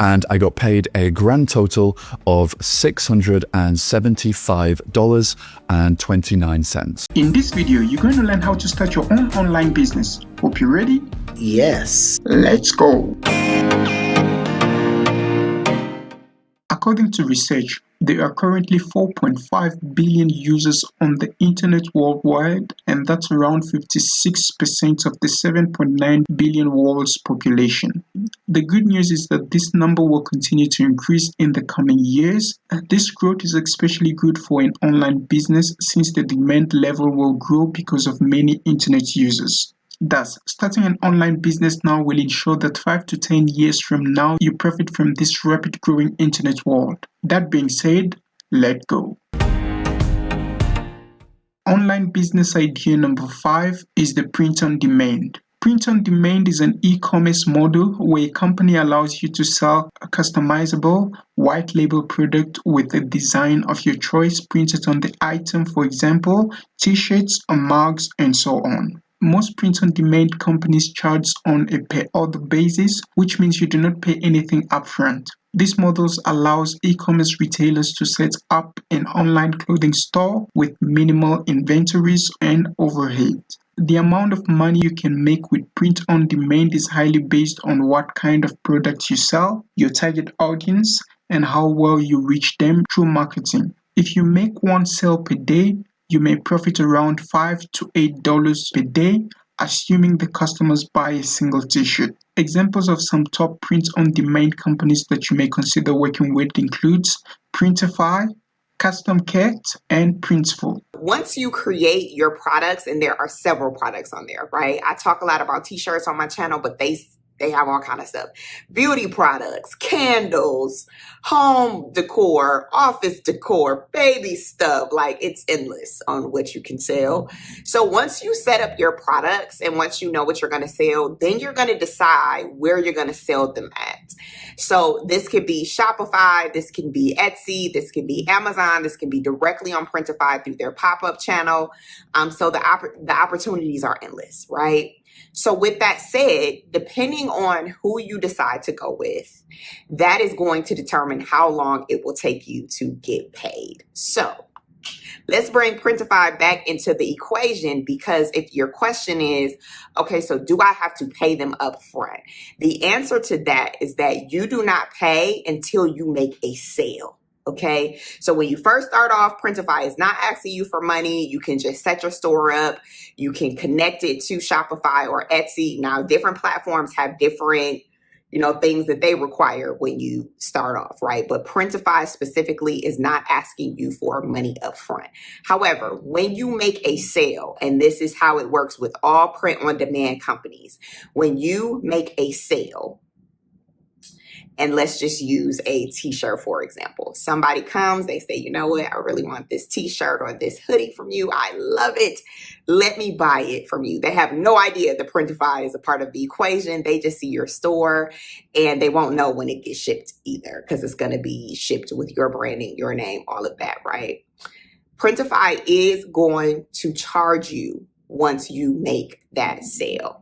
and I got paid a grand total of $675.29. In this video, you're going to learn how to start your own online business. Hope you're ready? Yes. Let's go. According to research, there are currently 4.5 billion users on the internet worldwide, and that's around 56% of the 7.9 billion world's population. The good news is that this number will continue to increase in the coming years. This growth is especially good for an online business since the demand level will grow because of many internet users. Thus, starting an online business now will ensure that 5 to 10 years from now, you profit from this rapid growing internet world. That being said, let's go. Online business idea number 5 is the print on demand. Print on demand is an e-commerce model where a company allows you to sell a customizable white label product with a design of your choice printed on the item, for example, t-shirts or mugs and so on. Most print-on-demand companies charge on a per-order basis, which means you do not pay anything upfront. This model allows e-commerce retailers to set up an online clothing store with minimal inventories and overhead. The amount of money you can make with print-on-demand is highly based on what kind of products you sell, your target audience, and how well you reach them through marketing. If you make one sale per day, you may profit around $5 to $8 per day, assuming the customers buy a single t-shirt. Examples of some top print-on-demand companies that you may consider working with includes Printify, Custom Cat, and Printful. Once you create your products, and there are several products on there, right? I talk a lot about t-shirts on my channel, but they have all kind of stuff. Beauty products, candles, home decor, office decor, baby stuff. Like, it's endless on what you can sell. So once you set up your products and once you know what you're going to sell, then you're going to decide where you're going to sell them at. So this could be Shopify, this can be Etsy, this can be Amazon, this can be directly on Printify through their pop-up channel. So the opportunities are endless, right? So with that said, depending on who you decide to go with, that is going to determine how long it will take you to get paid. So let's bring Printify back into the equation, because if your question is, okay, so do I have to pay them up front? The answer to that is that you do not pay until you make a sale. Okay, so when you first start off, Printify is not asking you for money. You can just set your store up. You can connect it to Shopify or Etsy. Now, different platforms have different, things that they require when you start off, right? But Printify specifically is not asking you for money up front. However, when you make a sale, and this is how it works with all print-on-demand companies, when you make a sale, and let's just use a t-shirt, for example. Somebody comes, they say, you know what? I really want this t-shirt or this hoodie from you. I love it. Let me buy it from you. They have no idea that Printify is a part of the equation. They just see your store and they won't know when it gets shipped either, because it's going to be shipped with your branding, your name, all of that, right? Printify is going to charge you once you make that sale.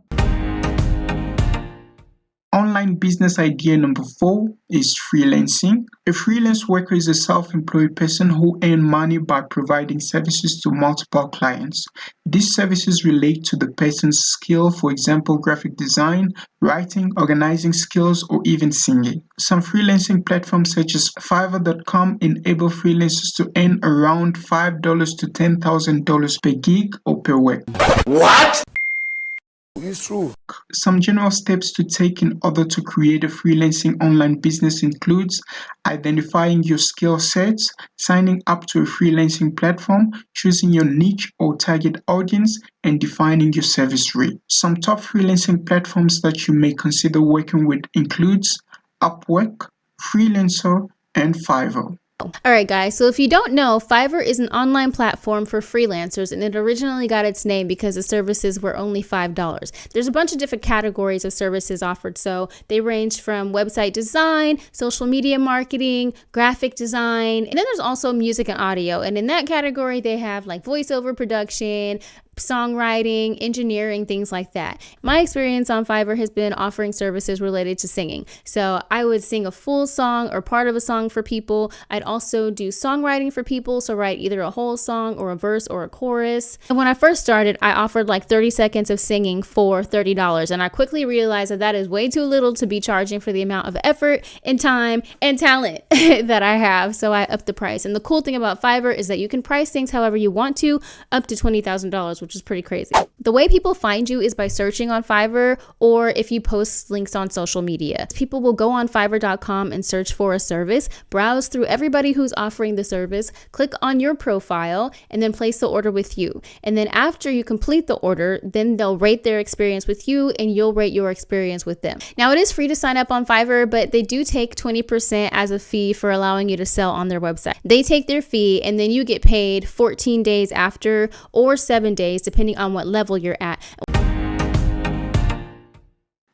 Online business idea number 4 is freelancing. A freelance worker is a self-employed person who earns money by providing services to multiple clients. These services relate to the person's skill, for example, graphic design, writing, organizing skills, or even singing. Some freelancing platforms such as Fiverr.com enable freelancers to earn around $5 to $10,000 per gig or per week. What? It's true. Some general steps to take in order to create a freelancing online business includes identifying your skill sets, signing up to a freelancing platform, choosing your niche or target audience, and defining your service rate. Some top freelancing platforms that you may consider working with includes Upwork, Freelancer, and Fiverr. All right, guys, so if you don't know, Fiverr is an online platform for freelancers, and it originally got its name because the services were only $5. There's a bunch of different categories of services offered, so they range from website design, social media marketing, graphic design, and then there's also music and audio, and in that category, they have like voiceover production, songwriting, engineering, things like that. My experience on Fiverr has been offering services related to singing. So I would sing a full song or part of a song for people. I'd also do songwriting for people, so write either a whole song or a verse or a chorus. And when I first started, I offered like 30 seconds of singing for $30, and I quickly realized that that is way too little to be charging for the amount of effort and time and talent that I have, so I upped the price. And the cool thing about Fiverr is that you can price things however you want to, up to $20,000, which is pretty crazy. The way people find you is by searching on Fiverr, or if you post links on social media. People will go on Fiverr.com and search for a service, browse through everybody who's offering the service, click on your profile, and then place the order with you. And then after you complete the order, then they'll rate their experience with you and you'll rate your experience with them. Now, it is free to sign up on Fiverr, but they do take 20% as a fee for allowing you to sell on their website. They take their fee and then you get paid 14 days after or 7 days, depending on what level you're at.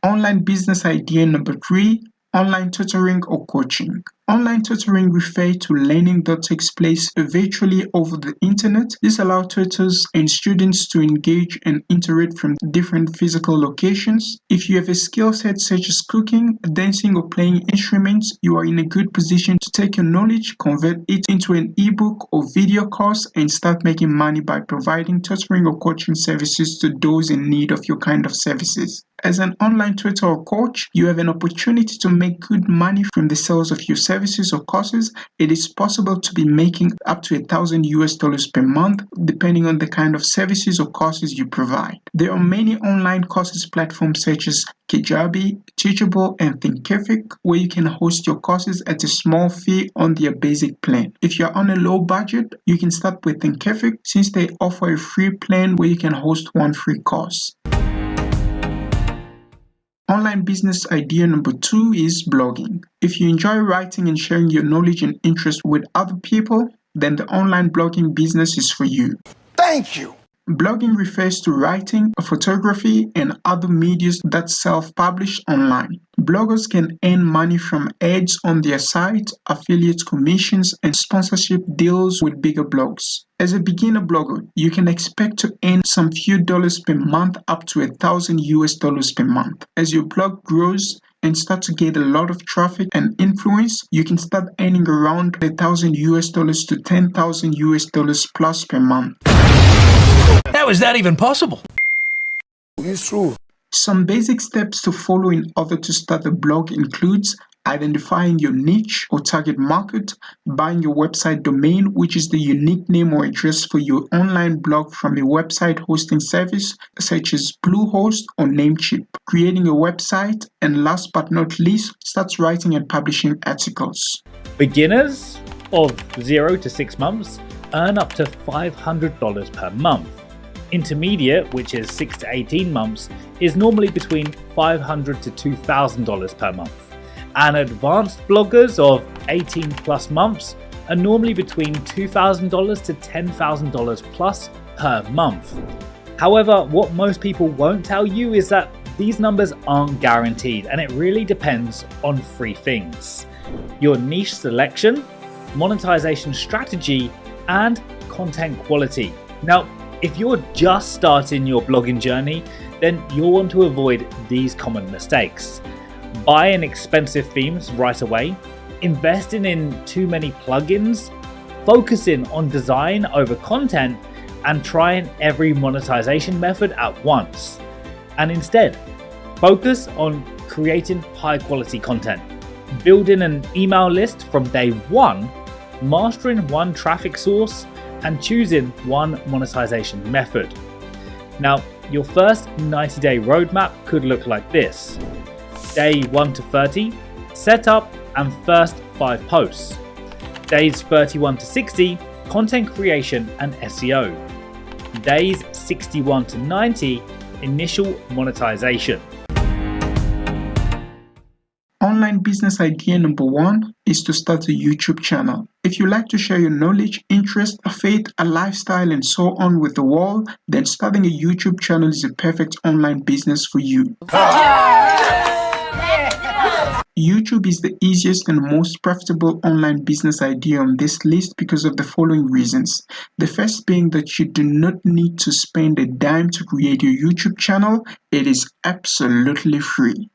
Online business idea number 3, online tutoring or coaching. Online tutoring refers to learning that takes place virtually over the internet. This allows tutors and students to engage and interact from different physical locations. If you have a skill set such as cooking, dancing, or playing instruments, you are in a good position to take your knowledge, convert it into an ebook or video course, and start making money by providing tutoring or coaching services to those in need of your kind of services. As an online tutor or coach, you have an opportunity to make good money from the sales of your services or courses. It is possible to be making up to $1,000 per month, depending on the kind of services or courses you provide. There are many online courses platforms such as Kajabi, Teachable, and Thinkific, where you can host your courses at a small fee on their basic plan. If you're on a low budget, you can start with Thinkific, since they offer a free plan where you can host one free course. Online business idea number 2 is blogging. If you enjoy writing and sharing your knowledge and interest with other people, then the online blogging business is for you. Thank you. Blogging refers to writing, photography, and other media that self-publish online. Bloggers can earn money from ads on their site, affiliate commissions, and sponsorship deals with bigger blogs. As a beginner blogger, you can expect to earn some few dollars per month, up to $1,000 per month. As your blog grows and start to get a lot of traffic and influence, you can start earning around $1,000 to $10,000 plus per month. How is that even possible? It's true. Some basic steps to follow in order to start a blog includes identifying your niche or target market, buying your website domain, which is the unique name or address for your online blog from a website hosting service such as Bluehost or Namecheap, creating a website, and last but not least, start writing and publishing articles. Beginners of 0 to 6 months earn up to $500 per month. Intermediate, which is 6 to 18 months, is normally between $500 to $2,000 per month. And advanced bloggers of 18 plus months are normally between $2,000 to $10,000 plus per month. However, what most people won't tell you is that these numbers aren't guaranteed, and it really depends on 3 things: your niche selection, monetization strategy, and content quality. Now, if you're just starting your blogging journey, then you'll want to avoid these common mistakes. Buying expensive themes right away, investing in too many plugins, focusing on design over content, and trying every monetization method at once. And instead, focus on creating high quality content, building an email list from day one, mastering one traffic source, and choosing one monetization method. Now, your first 90-day roadmap could look like this. Day 1 to 30, setup and first 5 posts. Days 31 to 60, content creation and SEO. Days 61 to 90, initial monetization. Online business idea number 1 is to start a YouTube channel. If you like to share your knowledge, interest, faith, a lifestyle, and so on with the world, then starting a YouTube channel is a perfect online business for you. YouTube is the easiest and most profitable online business idea on this list because of the following reasons. The first being that you do not need to spend a dime to create your YouTube channel. It is absolutely free.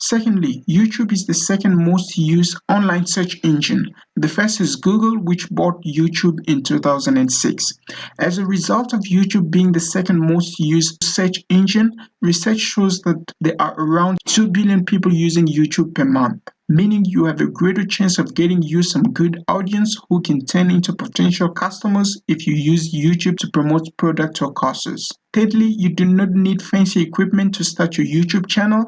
Secondly, YouTube is the second most used online search engine. The first is Google, which bought YouTube in 2006. As a result of YouTube being the second most used search engine, research shows that there are around 2 billion people using YouTube per month, meaning you have a greater chance of getting you some good audience who can turn into potential customers if you use YouTube to promote products or courses. Thirdly, you do not need fancy equipment to start your YouTube channel.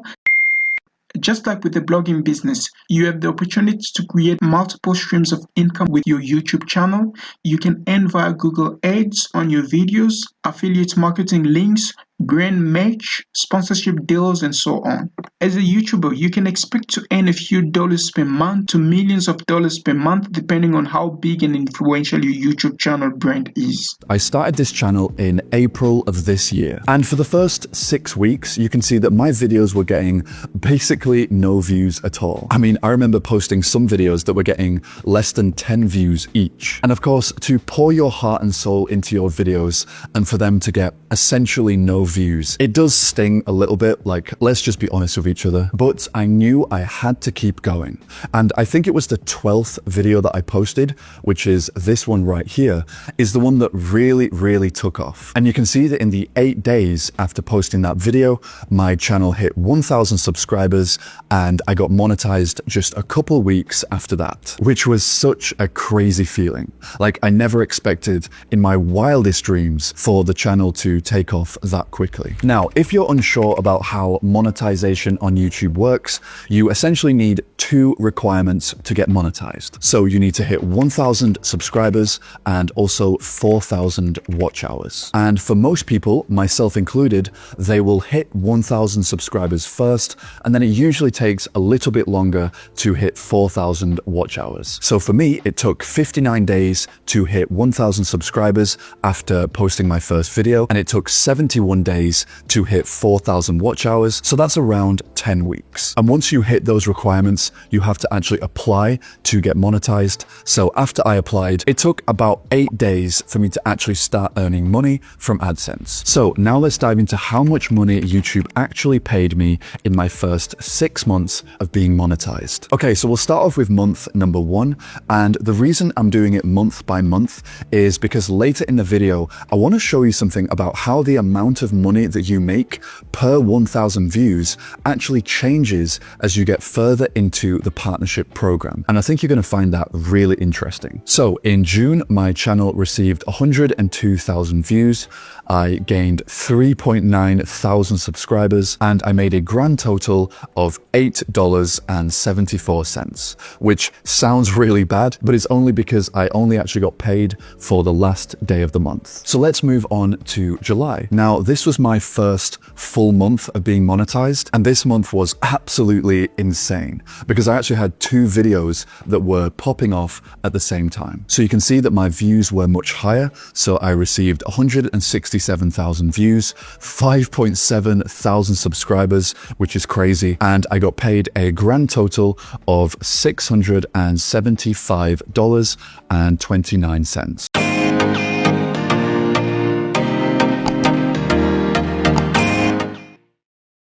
Just like with the blogging business, you have the opportunity to create multiple streams of income with your YouTube channel. You can earn via Google Ads on your videos, affiliate marketing links, brand merch, sponsorship deals, and so on. As a YouTuber, you can expect to earn a few dollars per month to millions of dollars per month, depending on how big and influential your YouTube channel brand is. I started this channel in April of this year, and for the first 6 weeks, you can see that my videos were getting basically no views at all. I mean, I remember posting some videos that were getting less than 10 views each. And of course, to pour your heart and soul into your videos and for them to get essentially no views, it does sting a little bit, like, let's just be honest with each other. But I knew I had to keep going. And I think it was the 12th video that I posted, which is this one right here, is the one that really took off. And you can see that in the 8 days after posting that video, my channel hit 1,000 subscribers and I got monetized just a couple weeks after that, which was such a crazy feeling. Like, I never expected in my wildest dreams for the channel to take off that quickly. Now, if you're unsure about how monetization on YouTube works, you essentially need 2 requirements to get monetized. So you need to hit 1,000 subscribers and also 4,000 watch hours. And for most people, myself included, they will hit 1,000 subscribers first, and then it usually takes a little bit longer to hit 4,000 watch hours. So for me, it took 59 days to hit 1,000 subscribers after posting my first video, and it took 71 days to hit 4,000 watch hours. So that's around 10 weeks. And once you hit those requirements, you have to actually apply to get monetized. So after I applied, it took about 8 days for me to actually start earning money from AdSense. So now let's dive into how much money YouTube actually paid me in my first 6 months of being monetized. Okay, so we'll start off with month number 1. And the reason I'm doing it month by month is because later in the video, I want to show you something about how the amount of money that you make per 1,000 views actually changes as you get further into the partnership program. And I think you're going to find that really interesting. So in June, my channel received 102,000 views. I gained 3.9 thousand subscribers, and I made a grand total of $8.74, which sounds really bad, but it's only because I only actually got paid for the last day of the month. So let's move on to July. Now, this was my first full month of being monetized, and this month was absolutely insane because I actually had 2 videos that were popping off at the same time. So you can see that my views were much higher. So I received 167,000 views, 5.7 thousand subscribers, which is crazy. And I got paid a grand total of $675.29.